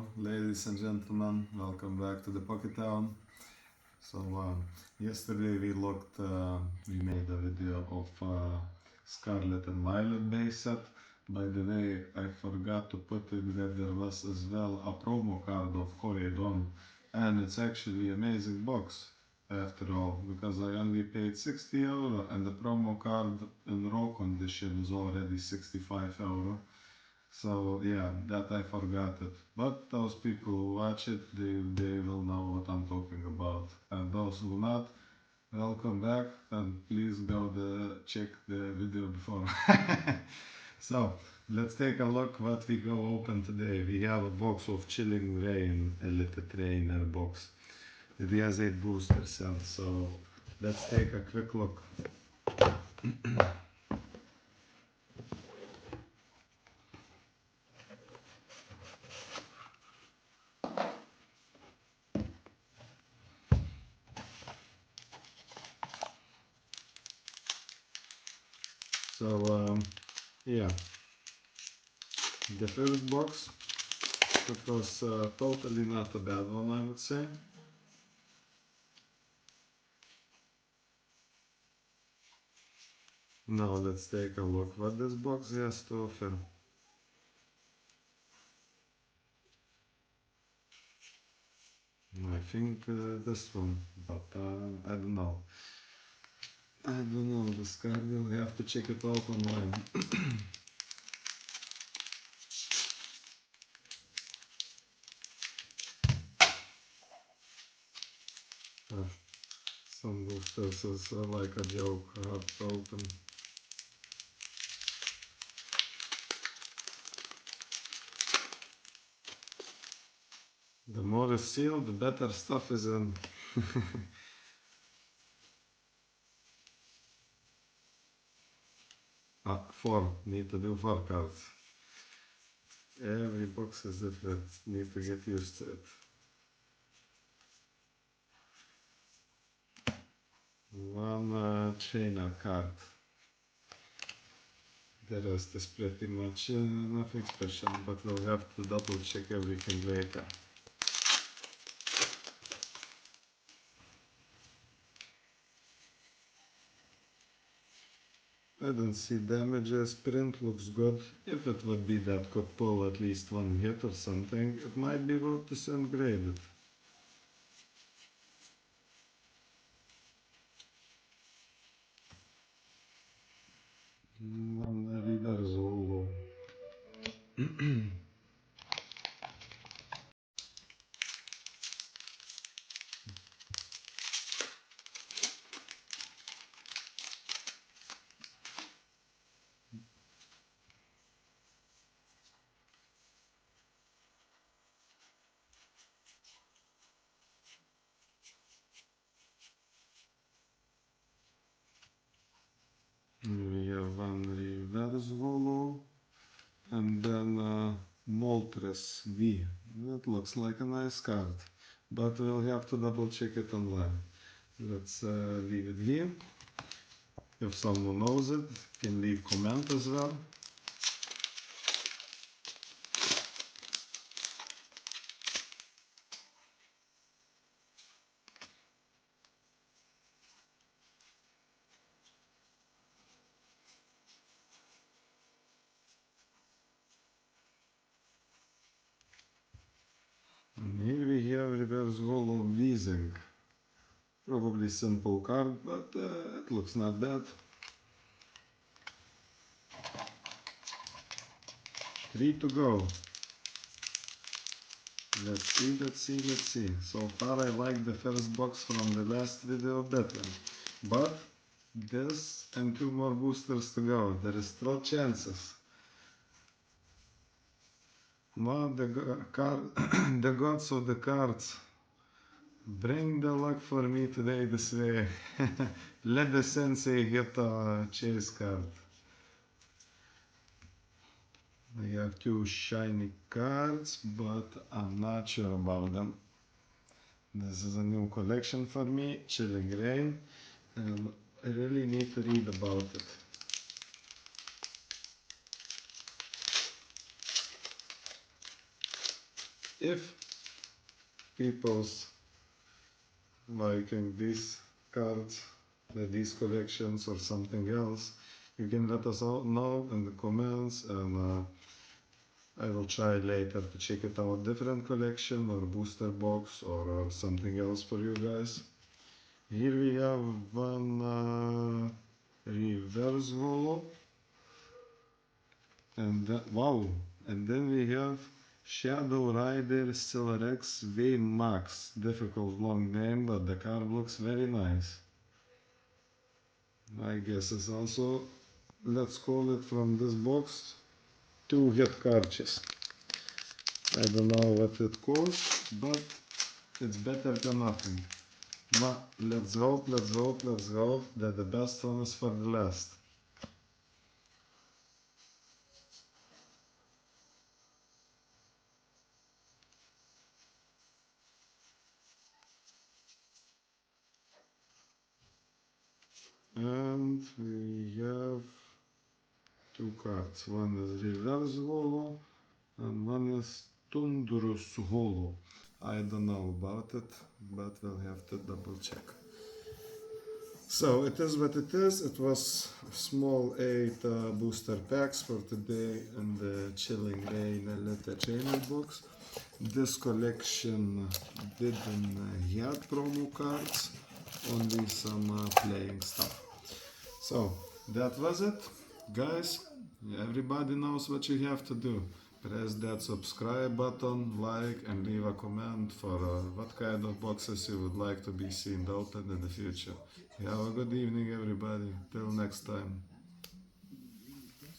Hello, ladies and gentlemen, welcome back to the Pocket Town. So, yesterday we made a video of Scarlet and Violet base set. By the way, I forgot to put in that there was as well a promo card of Corridon, and it's actually an amazing box after all, because I only paid €60 and the promo card in raw condition is already €65. So yeah, that I forgot it. But those people who watch it, they will know what I'm talking about. And those who not, welcome back and please go check the video before. So let's take a look what we go open today. We have a box of Chilling Rain Elite Trainer box. It has 8 booster cells, so let's take a quick look. So yeah, the first box, it was totally not a bad one, I would say. Now let's take a look what this box has to offer. I think this one, but I don't know. I don't know, this card we'll have to check it out online. uh, some boosters is like a joke, hard to open. The more it's sealed, the better stuff is in. Four. Need to do 4 cards. Every box is different. Need to get used to it. One trainer card. The rest is pretty much nothing special, but we'll have to double check everything later. I don't see damages, print looks good. If it would be that could pull at least one hit or something, it might be worth to send graded. One reader Zulu. We have one reverse Volo and then Moltres V. That looks like a nice card, but we'll have to double check it online. Let's leave it here. If someone knows it, can leave comment as well. And here we have reverse Holo Weezing. Probably simple card, but it looks not bad. 3 to go. Let's see. So far I like the first box from the last video better. But this and 2 more boosters to go. There is still chances. Now the gods of the cards. Bring the luck for me today this way. Let the sensei get a chase card. We have 2 shiny cards, but I'm not sure about them. This is a new collection for me, Chilling Rain, and I really need to read about it. if people's liking these cards, these collections or something else, you can let us all know in the comments, and I will try later to check it out, different collection or booster box or something else for you guys. Here we have one reverse holo, and wow, and then we have Shadow Rider Stellarex V Max. Difficult long name, but the card looks very nice. I guess it's also, let's call it from this box, 2 hit cartridges. I don't know what it costs, but it's better than nothing. But let's hope that the best one is for the last. And we have 2 cards. One is reverse holo and one is Tundrus holo. I don't know about it, but we'll have to double check. So it is what it is. It was small 8 booster packs for today in the Chilling Reign Elite Trainer box. This collection didn't have promo cards, only some playing stuff. So that was it, guys. Everybody knows what you have to do. Press that subscribe button, like, and leave a comment for what kind of boxes you would like to be seen opened in the future. Have a good evening, everybody. Till next time.